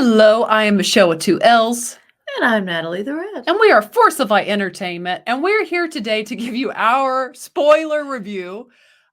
Hello, I am Michelle with two L's. And I'm Natalie the Red. And we are Force of Light Entertainment. And we're here today to give you our spoiler review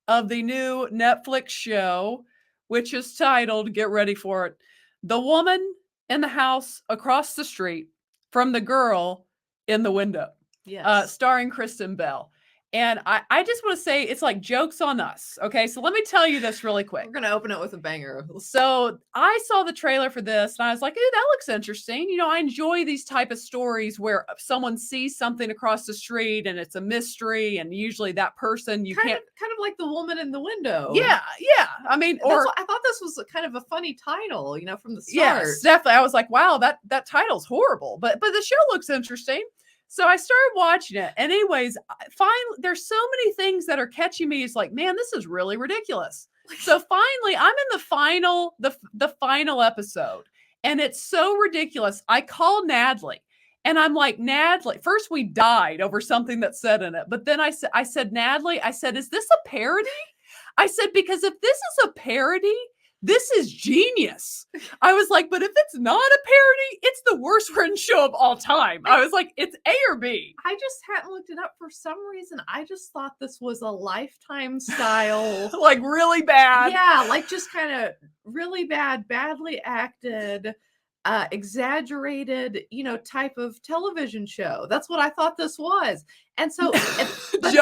of the new Netflix show, which is titled, get ready for it, The Woman in the House Across the Street from the Girl in the Window. Yes. Starring Kristen Bell. And I just want to say it's like jokes on us. Okay, so let me tell you this really quick. We're going to open it with a banger. So I saw the trailer for this and I was like, "Ooh, that looks interesting." You know, I enjoy these type of stories where someone sees something across the street and it's a mystery, and usually that person you kind can't. of like The Woman in the Window. Yeah. I mean, I thought this was kind of a funny title, from the start. yes, definitely. I was like, wow, that title's horrible, but the show looks interesting. So I started watching it, and anyways, finally, there's so many things that are catching me. It's like, man, this is really ridiculous. So finally, I'm in the final episode, and it's so ridiculous. I call Nadley, and I'm like, Nadley. First, we died over something that said in it, but then I said, Nadley, I said, is this a parody? I said, because if this is a parody, this is genius. I was like, but if it's not a parody, it's the worst written show of all time. I was like, it's A or B. I just hadn't looked it up for some reason. I just thought this was a Lifetime style. Like really bad. Yeah, like just kind of really bad, badly acted, exaggerated, type of television show. That's what I thought this was. And so jokes on us. But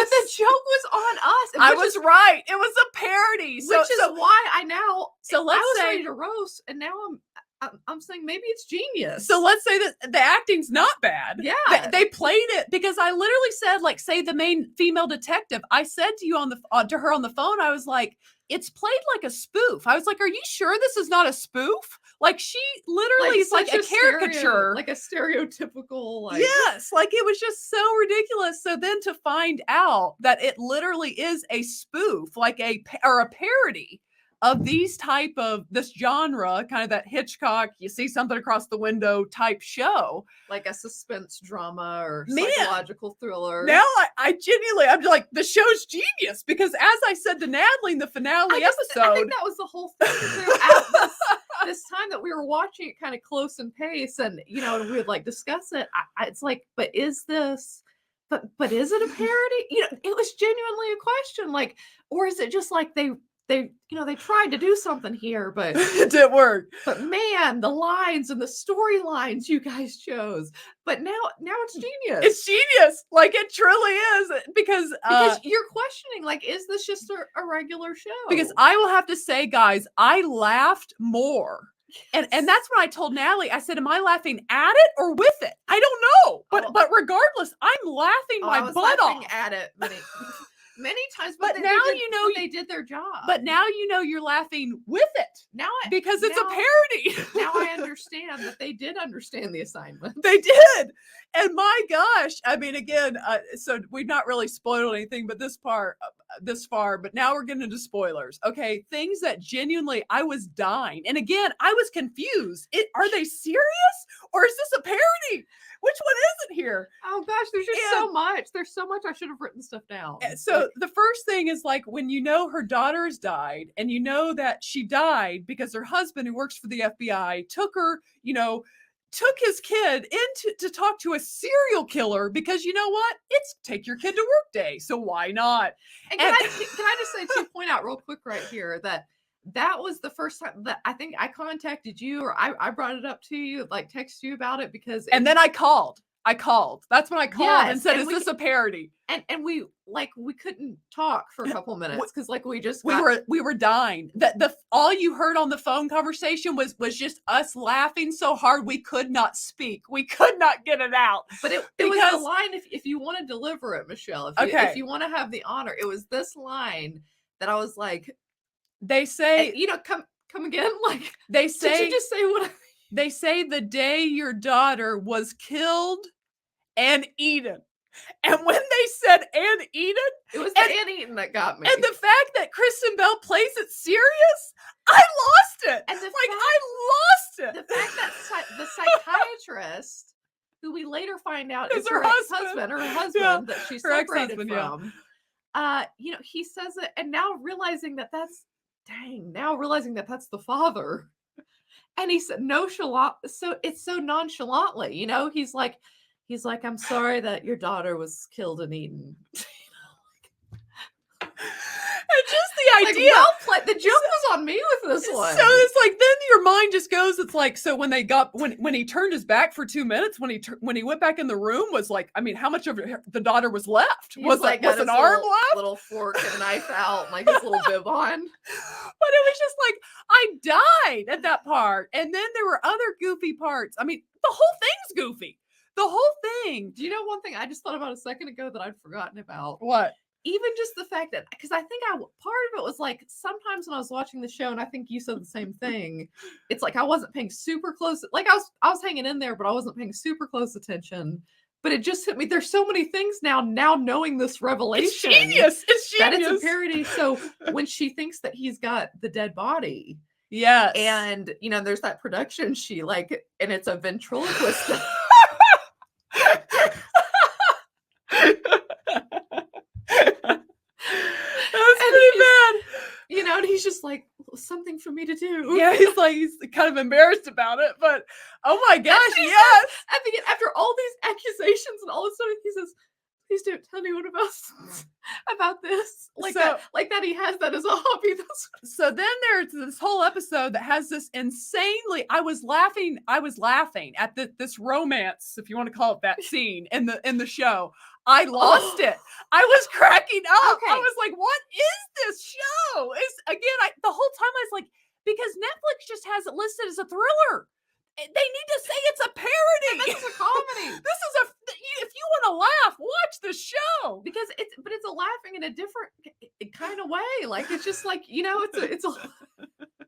the joke was on us. I was right. It was a parody. Which is why I now. So let's I was say ready to roast, and now I'm saying maybe it's genius. So let's say that the acting's not bad. Yeah, they played it because I literally said, like, say the main female detective. I said to you to her on the phone, I was like, it's played like a spoof. I was like, are you sure this is not a spoof? Like, she literally is like a caricature, like a stereotypical. Yes, like it was just so ridiculous. So then to find out that it literally is a spoof, like a parody of these type of this genre, kind of that Hitchcock, you see something across the window type show, like a suspense drama or psychological thriller. Now I'm like, the show's genius, because as I said to Natalie in the finale episode, I think that was the whole thing throughout this time that we were watching it kind of close in pace, and and we would like discuss it. It's like, but is this? But is it a parody? It was genuinely a question, like, or is it just like they tried to do something here, but it didn't work. But man, the lines and the storylines you guys chose. But now it's genius. It's genius. Like, it truly is. Because you're questioning, like, is this just a regular show? Because I will have to say, guys, I laughed more. Yes. And that's when I told Natalie, I said, am I laughing at it or with it? I don't know. But regardless, I'm laughing my butt off. At it many times, but now they did their job. But now you're laughing with it. Because it's a parody. Now I understand that they did understand the assignment. They did. And my gosh, I mean, again, so we've not really spoiled anything but this far, but now we're getting into spoilers. Okay, things that genuinely I was dying. And again, I was confused. Are they serious or is this a parody? Which one is it here? Oh gosh, there's just so much. There's so much. I should have written stuff down. So the first thing is, like, when her daughter's died, and that she died because her husband, who works for the FBI, took her, took his kid in to talk to a serial killer, because you know what? It's take your kid to work day. So why not? And can I just say, to point out real quick right here, that was the first time that I think I contacted you, or I brought it up to you, like text you about it, because then I called. That's when I called and said, is this a parody? And we couldn't talk for a couple minutes because we were dying. The all you heard on the phone conversation was just us laughing so hard we could not speak. We could not get it out. But it was the line, if you want to deliver it, Michelle, if you want to have the honor, it was this line that I was like, they say, come again, like they say, did you just say what? They say the day your daughter was killed and eaten. And when they said and eaten, it was the and eaten that got me. And the fact that Kristen Bell plays it serious, I lost it. And I lost it. The fact that the psychiatrist, who we later find out is her husband that she's separated from, he says it, and now realizing that that's the father. And he said nonchalant, so it's so nonchalantly, you know, he's like, I'm sorry that your daughter was killed and eaten. And just the Like, idea. well played. The joke was on me with this one. So it's like then your mind just goes. It's like so when they got when he turned his back for 2 minutes when he went back in the room was like I mean how much of the daughter was left? He's Was like was got an his arm left? little fork and knife out, and like his little bib on. But it was just like I died at that part, and then there were other goofy parts. I mean the whole thing's goofy. The whole thing. Do you know one thing I just thought about a second ago that I'd forgotten about? What? Even just the fact that, because I think part of it was like sometimes when I was watching the show, and I think you said the same thing, it's like I wasn't paying super close, like I was hanging in there, but I wasn't paying super close attention. But it just hit me. There's so many things now knowing this revelation. It's genius. It's genius. That it's a parody. So when she thinks that he's got the dead body, yes, and you know, there's that production she like, and it's a ventriloquist. That's pretty bad. You know, and he's just like, something for me to do. Yeah, he's kind of embarrassed about it, but oh my gosh, yes. At the end, after all these accusations and all this stuff, he says, please don't tell anyone about this. Like that he has that as a hobby. So then there's this whole episode that has this insanely I was laughing at this romance, if you want to call it that scene in the show. I lost it. I was cracking up. Okay. I was like, what is this show? The whole time I was like, because Netflix just has it listed as a thriller. They need to say it's a parody. This is a comedy. If you want to laugh, watch the show. Because it's a laughing in a different kind of way. Like it's just like, you know, it's a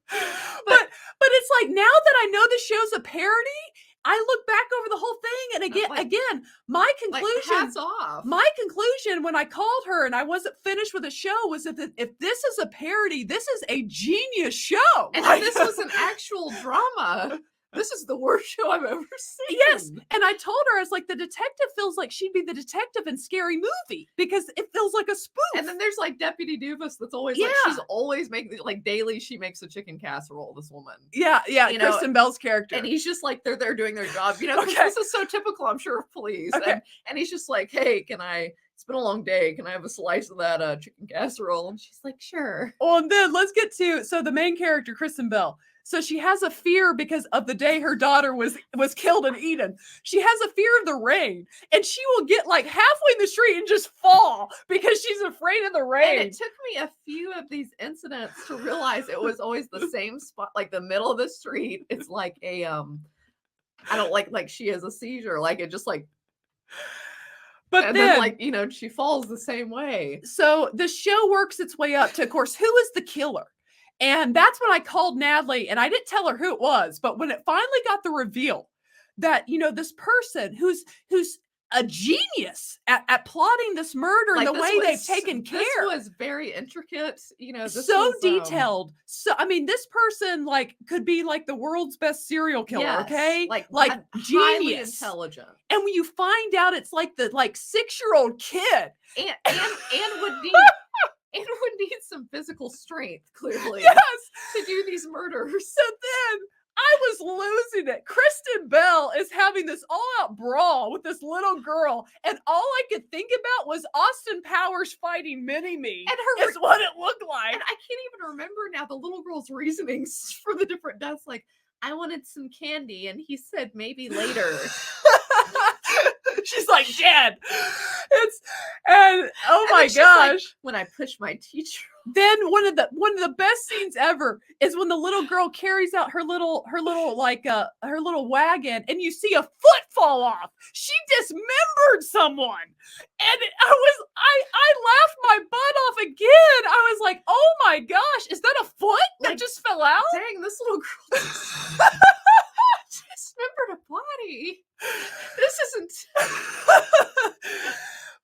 but it's like now that I know the show's a parody, I look back over the whole thing, and again, my conclusion, hats off. My conclusion when I called her and I wasn't finished with the show was that if this is a parody, this is a genius show. And if this was an actual drama, this is the worst show I've ever seen. Yes. And I told her, I was like, the detective feels like she'd be the detective in Scary Movie because it feels like a spoof. And then there's like Deputy Dubas that's always like, she's always making, like daily, she makes a chicken casserole, this woman. Yeah. Yeah. You Kristen Bell's character. And he's just like, they're there doing their job. You know, this is so typical, I'm sure, of police. Okay. And he's just like, hey, it's been a long day. Can I have a slice of that chicken casserole? And she's like, sure. Well, and then let's get to, so the main character, Kristen Bell. So she has a fear because of the day her daughter was killed and eaten. She has a fear of the rain, and she will get like halfway in the street and just fall because she's afraid of the rain. And it took me a few of these incidents to realize it was always the same spot, like the middle of the street. It's like a I don't like she has a seizure, like it just like. But then like, you know, she falls the same way. So the show works its way up to, of course, who is the killer? And that's when I called Natalie, and I didn't tell her who it was, but when it finally got the reveal that, you know, this person who's a genius at plotting this murder and the way they've taken care. This was very intricate, you know, so detailed. So, I mean, this person like could be like the world's best serial killer. Okay. Like genius, intelligent. And when you find out it's like the 6-year-old kid and would need. And would need some physical strength, clearly. Yes. To do these murders. So then I was losing it. Kristen Bell is having this all-out brawl with this little girl, and all I could think about was Austin Powers fighting Mini-Me. And her is what it looked like. And I can't even remember now the little girl's reasonings for the different deaths. Like, I wanted some candy, and he said maybe later. She's like, Dad. Oh my gosh. Like, when I push my teacher. Then one of the best scenes ever is when the little girl carries out her little wagon, and you see a foot fall off. She dismembered someone, and I laughed my butt off again. I was like, oh my gosh, is that a foot that just fell out? Dang, this little girl dismembered a body. This isn't.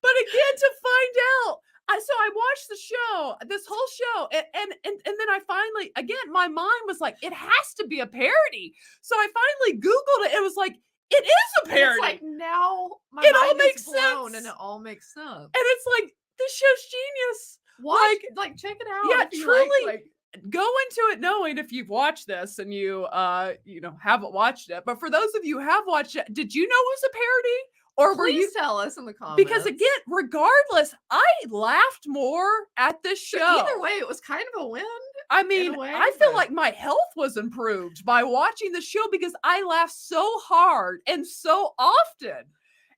But again, to find out. So I watched the show, this whole show, and then I finally, again, my mind was like, it has to be a parody. So I finally Googled it. It was like, it is a parody. It's like now it all makes sense, and it all makes sense. And it's like, this show's genius. Watch, like check it out. Yeah, truly. go into it knowing if you've watched this and you haven't watched it. But for those of you who have watched it, did you know it was a parody? Or were you Please tell us in the comments. because again, regardless, I laughed more at this show. Either way, it was kind of a win. I mean, way, I feel but- like my health was improved by watching the show because I laughed so hard and so often.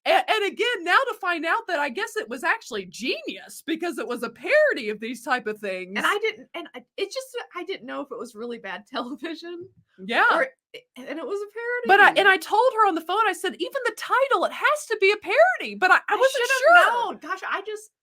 And again, now to find out that I guess it was actually genius because it was a parody of these type of things. And I didn't know if it was really bad television. Yeah. And it was a parody. But I told her on the phone, I said, even the title, it has to be a parody. But I wasn't should've sure. known. Gosh,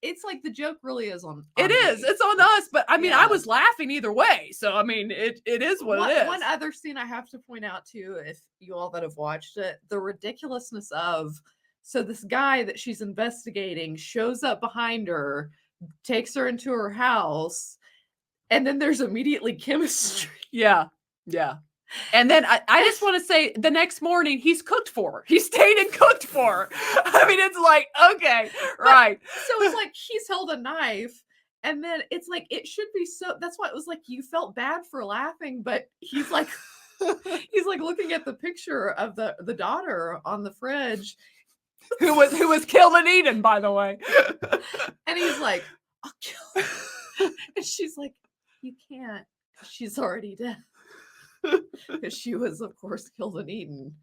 it's like the joke really is on It is. me. It's on us. But I mean, Yeah. I was laughing either way. So I mean, it is what it is. One other scene I have to point out too, if you all that have watched it, the ridiculousness of, so this guy that she's investigating shows up behind her, takes her into her house, and then there's immediately chemistry. Yeah. Yeah. And then I just want to say the next morning he's cooked for her. He stayed and cooked for her. I mean, it's like, okay, right. So it's like he's held a knife, and then it's like it should be so. That's why it was like you felt bad for laughing, but he's like looking at the picture of the daughter on the fridge, who was killed and eaten, by the way. And he's like, I'll kill her. And she's like, you can't. She's already dead. Because she was, of course, killed and eaten.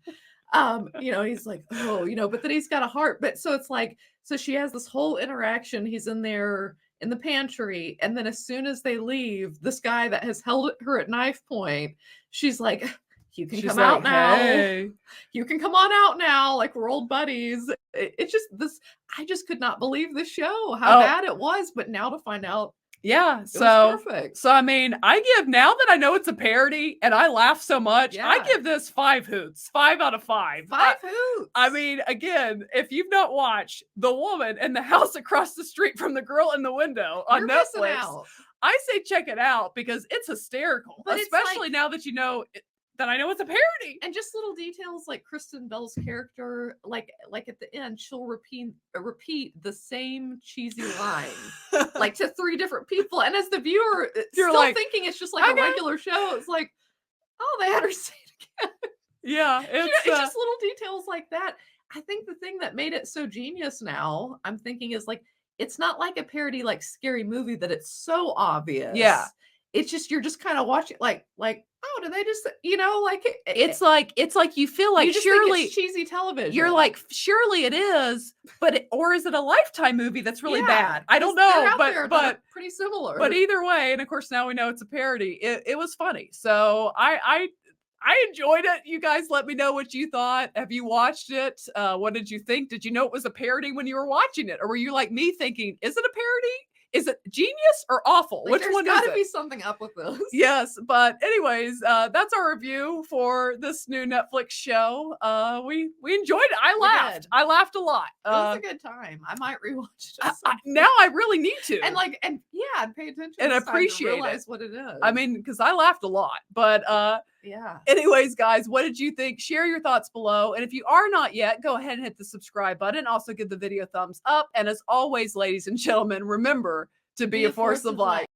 He's like, oh, but then he's got a heart. But so it's like, so she has this whole interaction. He's in there in the pantry. And then as soon as they leave, this guy that has held her at knife point, she's like, you can come out now. Hey. You can come on out now. Like, we're old buddies. It's just this, I just could not believe the show, how bad it was. But now to find out, yeah, it was perfect. So I mean, I give, now that I know it's a parody and I laugh so much, I give this 5 hoots, 5 out of 5. 5 hoots. I mean, again, if you've not watched The Woman in the House Across the Street from the Girl in the Window on You're missing Netflix, out. I say check it out because it's hysterical, But it's especially like, now that you know that I know it's a parody. And just little details like Kristen Bell's character, like at the end, she'll repeat the same cheesy line, like to 3 different people. And as the viewer, you're still like, thinking it's just like a regular show. It's like, oh, they had her say it again. Yeah, it's just little details like that. I think the thing that made it so genius now, I'm thinking, is like, it's not like a parody like Scary Movie that it's so obvious. Yeah. It's just, you're just kind of watching like, oh, do they just, like it's like you feel like, you just surely think it's cheesy television. You're like, surely it is, but or is it a Lifetime movie that's really bad? I don't know, but pretty similar. But either way, and of course now we know it's a parody. It was funny, so I enjoyed it. You guys, let me know what you thought. Have you watched it? What did you think? Did you know it was a parody when you were watching it, or were you like me thinking, is it a parody? Is it genius or awful? Like, which one is it? There's gotta be something up with this. Yes, but anyways, that's our review for this new Netflix show. We enjoyed it. I laughed. I laughed a lot. It was a good time. I might rewatch it. Now I really need to. And pay attention and appreciate to realize what it is. I mean, because I laughed a lot. But yeah. Anyways, guys, what did you think? Share your thoughts below. And if you are not yet, go ahead and hit the subscribe button. Also give the video a thumbs up. And as always, ladies and gentlemen, remember to be a force of light.